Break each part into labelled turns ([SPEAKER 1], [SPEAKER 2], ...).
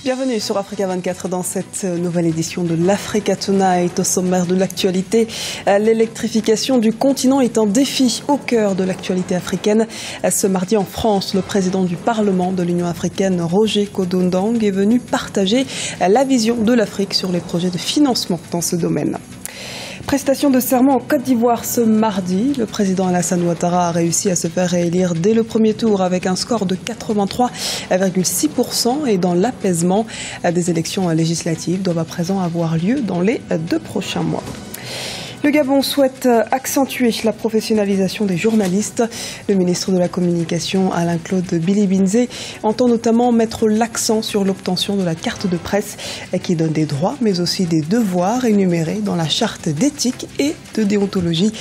[SPEAKER 1] Bienvenue sur Africa 24 dans cette nouvelle édition de l'Africa Tonight. Au sommaire de l'actualité, l'électrification du continent est un défi au cœur de l'actualité africaine. Ce mardi en France, le président du Parlement de l'Union africaine, Roger Kodondang, est venu partager la vision de l'Afrique sur les projets de financement dans ce domaine. Prestation de serment en Côte d'Ivoire ce mardi. Le président Alassane Ouattara a réussi à se faire réélire dès le premier tour avec un score de 83,6% et dans l'apaisement. Des élections législatives doivent à présent avoir lieu dans les 2 prochains mois. Le Gabon souhaite accentuer la professionnalisation des journalistes. Le ministre de la Communication, Alain-Claude Billy-Binzé, entend notamment mettre l'accent sur l'obtention de la carte de presse qui donne des droits mais aussi des devoirs énumérés dans la charte d'éthique et de déontologie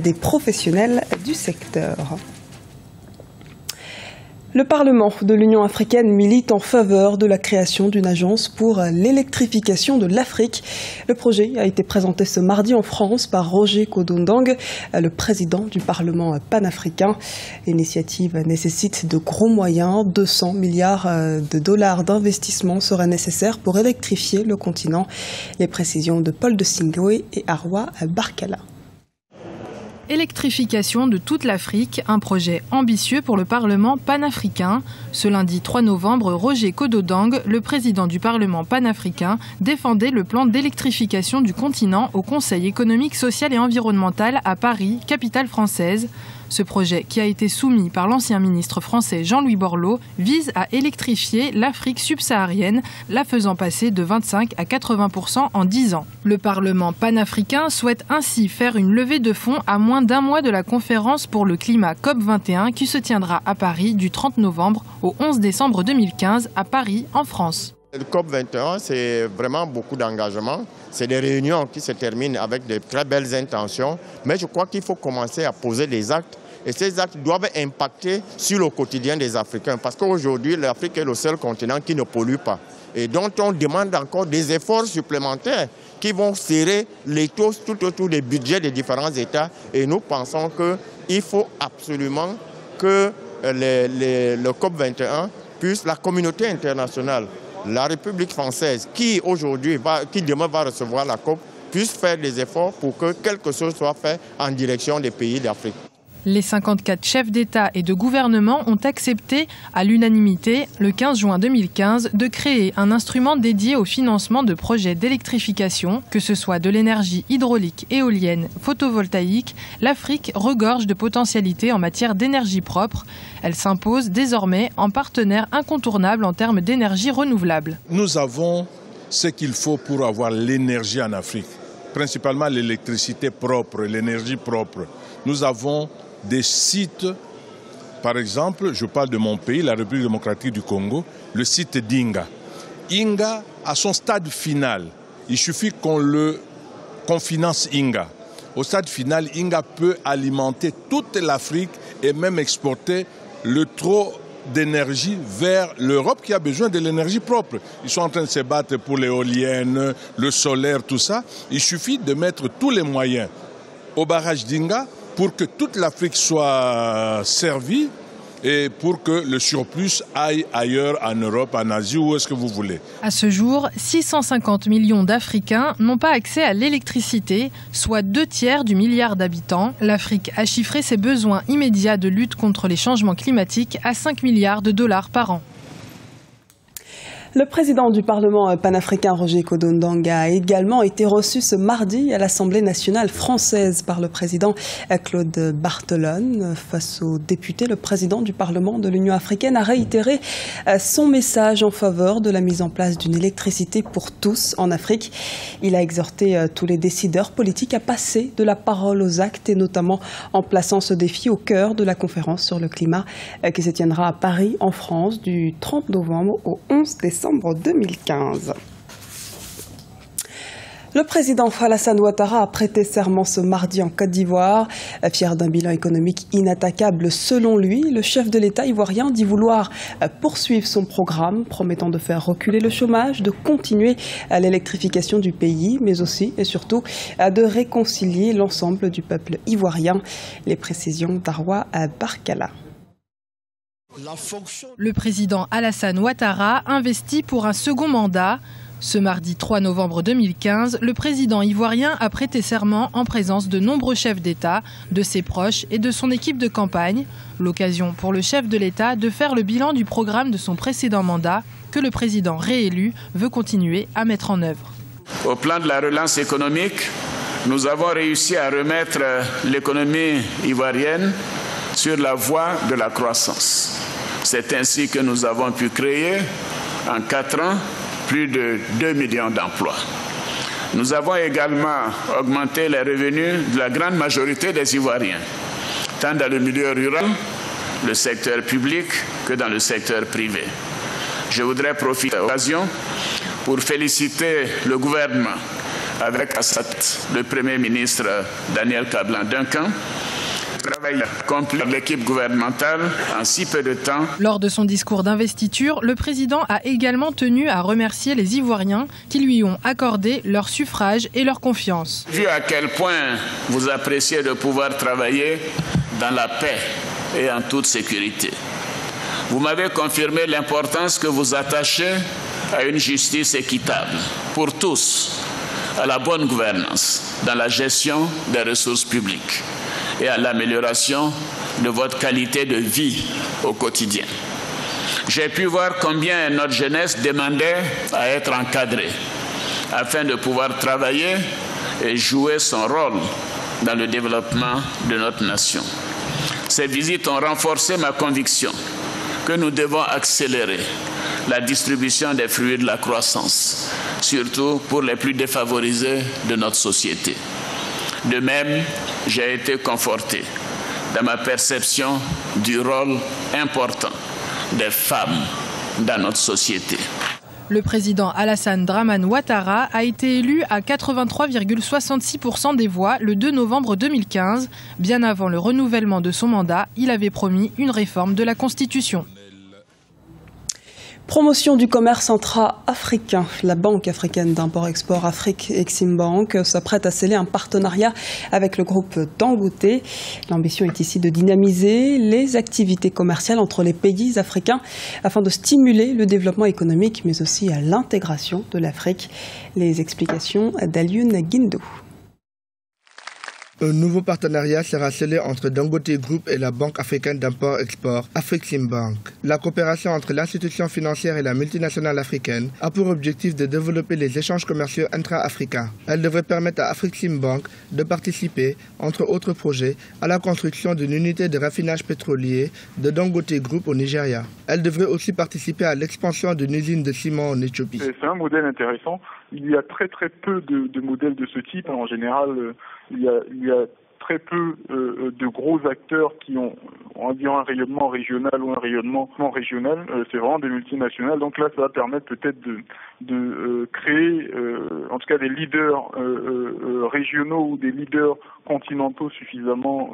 [SPEAKER 1] des professionnels du secteur. Le Parlement de l'Union africaine milite en faveur de la création d'une agence pour l'électrification de l'Afrique. Le projet a été présenté ce mardi en France par Roger Kodondang, le président du Parlement panafricain. L'initiative nécessite de gros moyens. 200 milliards de dollars d'investissement seraient nécessaires pour électrifier le continent. Les précisions de Paul de Singwe et Arwa Barkala.
[SPEAKER 2] Électrification de toute l'Afrique, un projet ambitieux pour le Parlement panafricain. Ce lundi 3 novembre, Roger Kodondang, le président du Parlement panafricain, défendait le plan d'électrification du continent au Conseil économique, social et environnemental à Paris, capitale française. Ce projet, qui a été soumis par l'ancien ministre français Jean-Louis Borloo, vise à électrifier l'Afrique subsaharienne, la faisant passer de 25 à 80% en 10 ans. Le Parlement panafricain souhaite ainsi faire une levée de fonds à moins d'un mois de la conférence pour le climat COP21 qui se tiendra à Paris du 30 novembre au 11 décembre 2015 à Paris, en France.
[SPEAKER 3] Le COP21, c'est vraiment beaucoup d'engagement. C'est des réunions qui se terminent avec de très belles intentions. Mais je crois qu'il faut commencer à poser des actes. Et ces actes doivent impacter sur le quotidien des Africains. Parce qu'aujourd'hui, l'Afrique est le seul continent qui ne pollue pas. Et dont on demande encore des efforts supplémentaires qui vont serrer les taux tout autour des budgets des différents États. Et nous pensons qu'il faut absolument que le COP21 puisse, la communauté internationale, la République française, qui demain va recevoir la COP, puisse faire des efforts pour que quelque chose soit fait en direction des pays d'Afrique.
[SPEAKER 2] Les 54 chefs d'État et de gouvernement ont accepté à l'unanimité, le 15 juin 2015, de créer un instrument dédié au financement de projets d'électrification, que ce soit de l'énergie hydraulique, éolienne, photovoltaïque. L'Afrique regorge de potentialités en matière d'énergie propre. Elle s'impose désormais en partenaire incontournable en termes d'énergie renouvelable.
[SPEAKER 4] Nous avons ce qu'il faut pour avoir l'énergie en Afrique, principalement l'électricité propre, l'énergie propre. Nous avons des sites, par exemple, je parle de mon pays, la République démocratique du Congo, le site d'Inga. Inga, à son stade final, il suffit qu'on finance Inga. Au stade final, Inga peut alimenter toute l'Afrique et même exporter le trop d'énergie vers l'Europe qui a besoin de l'énergie propre. Ils sont en train de se battre pour l'éolienne, le solaire, tout ça. Il suffit de mettre tous les moyens au barrage d'Inga pour que toute l'Afrique soit servie et pour que le surplus aille ailleurs, en Europe, en Asie, où est-ce que vous voulez.
[SPEAKER 2] À ce jour, 650 millions d'Africains n'ont pas accès à l'électricité, soit 2/3 du milliard d'habitants. L'Afrique a chiffré ses besoins immédiats de lutte contre les changements climatiques à 5 milliards de dollars par an.
[SPEAKER 1] Le président du Parlement panafricain, Roger Kodondang, a également été reçu ce mardi à l'Assemblée nationale française par le président Claude Barthelone. Face aux députés, le président du Parlement de l'Union africaine a réitéré son message en faveur de la mise en place d'une électricité pour tous en Afrique. Il a exhorté tous les décideurs politiques à passer de la parole aux actes et notamment en plaçant ce défi au cœur de la conférence sur le climat qui se tiendra à Paris, en France, du 30 novembre au 11 décembre 2015. Le président Alassane Ouattara a prêté serment ce mardi en Côte d'Ivoire. Fier d'un bilan économique inattaquable selon lui, le chef de l'État ivoirien dit vouloir poursuivre son programme, promettant de faire reculer le chômage, de continuer l'électrification du pays, mais aussi et surtout de réconcilier l'ensemble du peuple ivoirien. Les précisions d'Arwa Barkala.
[SPEAKER 2] Le président Alassane Ouattara investit pour un second mandat. Ce mardi 3 novembre 2015, le président ivoirien a prêté serment en présence de nombreux chefs d'État, de ses proches et de son équipe de campagne. L'occasion pour le chef de l'État de faire le bilan du programme de son précédent mandat que le président réélu veut continuer à mettre en œuvre.
[SPEAKER 5] Au plan de la relance économique, nous avons réussi à remettre l'économie ivoirienne sur la voie de la croissance. C'est ainsi que nous avons pu créer en 4 ans plus de 2 millions d'emplois. Nous avons également augmenté les revenus de la grande majorité des Ivoiriens, tant dans le milieu rural, le secteur public, que dans le secteur privé. Je voudrais profiter de l'occasion pour féliciter le gouvernement, avec à sa tête le Premier ministre Daniel Kablan-Duncan, travail accompli par l'équipe gouvernementale en si peu de temps.
[SPEAKER 2] Lors de son discours d'investiture, le président a également tenu à remercier les Ivoiriens qui lui ont accordé leur suffrage et leur confiance.
[SPEAKER 5] Vu à quel point vous appréciez de pouvoir travailler dans la paix et en toute sécurité, vous m'avez confirmé l'importance que vous attachez à une justice équitable pour tous, à la bonne gouvernance dans la gestion des ressources publiques et à l'amélioration de votre qualité de vie au quotidien. J'ai pu voir combien notre jeunesse demandait à être encadrée afin de pouvoir travailler et jouer son rôle dans le développement de notre nation. Ces visites ont renforcé ma conviction que nous devons accélérer la distribution des fruits de la croissance, surtout pour les plus défavorisés de notre société. De même, j'ai été conforté dans ma perception du rôle important des femmes dans notre société.
[SPEAKER 2] Le président Alassane Dramane Ouattara a été élu à 83,66% des voix le 2 novembre 2015. Bien avant le renouvellement de son mandat, il avait promis une réforme de la Constitution.
[SPEAKER 1] Promotion du commerce intra-africain. La Banque africaine d'import-export Afrique Eximbank s'apprête à sceller un partenariat avec le groupe Dangote. L'ambition est ici de dynamiser les activités commerciales entre les pays africains afin de stimuler le développement économique mais aussi l'intégration de l'Afrique. Les explications d'Alioune Guindou.
[SPEAKER 6] Un nouveau partenariat sera scellé entre Dangote Group et la Banque africaine d'import-export Afreximbank. La coopération entre l'institution financière et la multinationale africaine a pour objectif de développer les échanges commerciaux intra-africains. Elle devrait permettre à Afreximbank de participer, entre autres projets, à la construction d'une unité de raffinage pétrolier de Dangote Group au Nigeria. Elle devrait aussi participer à l'expansion d'une usine de ciment en Éthiopie.
[SPEAKER 7] C'est un modèle intéressant. Il y a très peu de modèles de ce type. En général, il y a très peu de gros acteurs qui ont, on va dire, un rayonnement régional ou un rayonnement non régional. C'est vraiment des multinationales. Donc là, ça va permettre peut-être de créer, en tout cas, des leaders régionaux ou des leaders continentaux suffisamment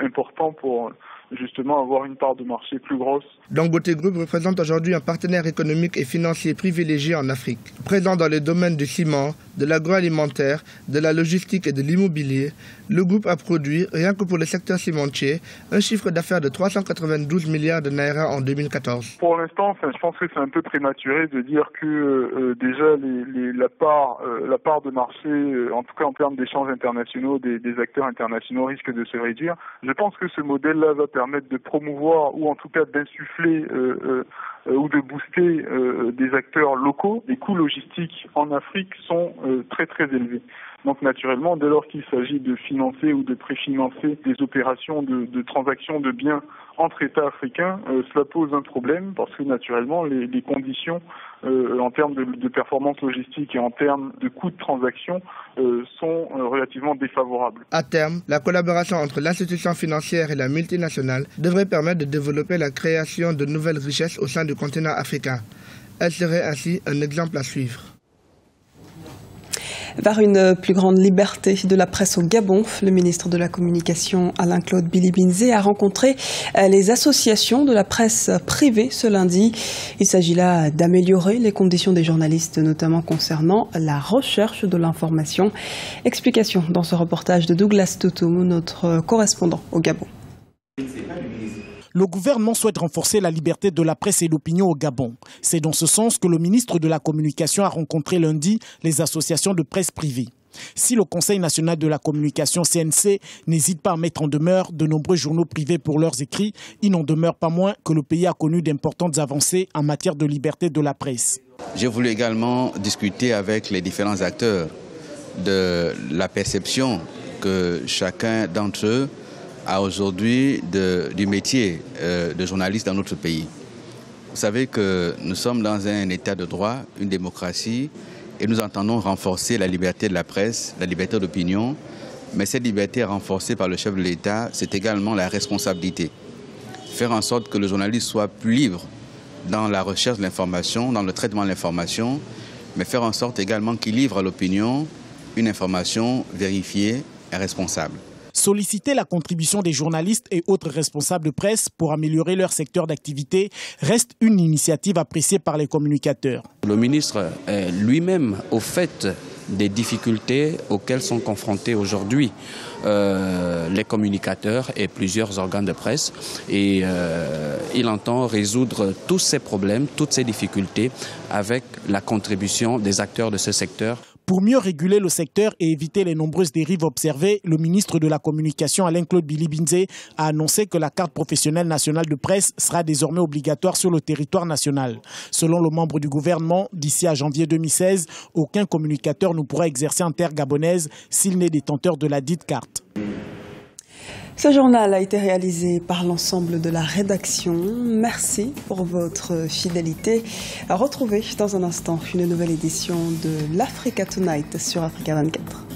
[SPEAKER 7] importants pour justement avoir une part de marché plus grosse.
[SPEAKER 6] Dangote Group représente aujourd'hui un partenaire économique et financier privilégié en Afrique. Présent dans les domaines du ciment, de l'agroalimentaire, de la logistique et de l'immobilier, le groupe a produit, rien que pour le secteur cimentier, un chiffre d'affaires de 392 milliards de naira en 2014.
[SPEAKER 7] Pour l'instant, je pense que c'est un peu prématuré de dire que déjà la part de marché, en tout cas en termes d'échanges internationaux, des acteurs internationaux risque de se réduire. Je pense que ce modèle-là va permettre de promouvoir ou en tout cas d'insuffler ou de booster des acteurs locaux. Les coûts logistiques en Afrique sont très élevés. Donc naturellement, dès lors qu'il s'agit de financer ou de préfinancer des opérations de transactions de biens entre États africains, cela pose un problème parce que naturellement les conditions en termes de performance logistique et en termes de coûts de transaction sont relativement défavorables.
[SPEAKER 6] À terme, la collaboration entre l'institution financière et la multinationale devrait permettre de développer la création de nouvelles richesses au sein du continent africain. Elle serait ainsi un exemple à suivre.
[SPEAKER 1] Vers une plus grande liberté de la presse au Gabon, le ministre de la Communication Alain-Claude Bilibinzé a rencontré les associations de la presse privée ce lundi. Il s'agit là d'améliorer les conditions des journalistes, notamment concernant la recherche de l'information. Explication dans ce reportage de Douglas Toutoum, notre correspondant au Gabon.
[SPEAKER 8] Le gouvernement souhaite renforcer la liberté de la presse et d'opinion au Gabon. C'est dans ce sens que le ministre de la Communication a rencontré lundi les associations de presse privée. Si le Conseil national de la communication CNC n'hésite pas à mettre en demeure de nombreux journaux privés pour leurs écrits, il n'en demeure pas moins que le pays a connu d'importantes avancées en matière de liberté de la presse.
[SPEAKER 9] J'ai voulu également discuter avec les différents acteurs de la perception que chacun d'entre eux a aujourd'hui du métier de journaliste dans notre pays. Vous savez que nous sommes dans un état de droit, une démocratie, et nous entendons renforcer la liberté de la presse, la liberté d'opinion. Mais cette liberté renforcée par le chef de l'État, c'est également la responsabilité. Faire en sorte que le journaliste soit plus libre dans la recherche de l'information, dans le traitement de l'information, mais faire en sorte également qu'il livre à l'opinion une information vérifiée et responsable.
[SPEAKER 8] Solliciter la contribution des journalistes et autres responsables de presse pour améliorer leur secteur d'activité reste une initiative appréciée par les communicateurs.
[SPEAKER 10] Le ministre est lui-même au fait des difficultés auxquelles sont confrontés aujourd'hui les communicateurs et plusieurs organes de presse. Et il entend résoudre tous ces problèmes, toutes ces difficultés avec la contribution des acteurs de ce secteur.
[SPEAKER 8] Pour mieux réguler le secteur et éviter les nombreuses dérives observées, le ministre de la Communication, Alain-Claude Bilibinze, a annoncé que la carte professionnelle nationale de presse sera désormais obligatoire sur le territoire national. Selon le membre du gouvernement, d'ici à janvier 2016, aucun communicateur ne pourra exercer en terre gabonaise s'il n'est détenteur de la dite carte.
[SPEAKER 1] Ce journal a été réalisé par l'ensemble de la rédaction. Merci pour votre fidélité. Retrouvez dans un instant une nouvelle édition de l'Africa Tonight sur Africa 24.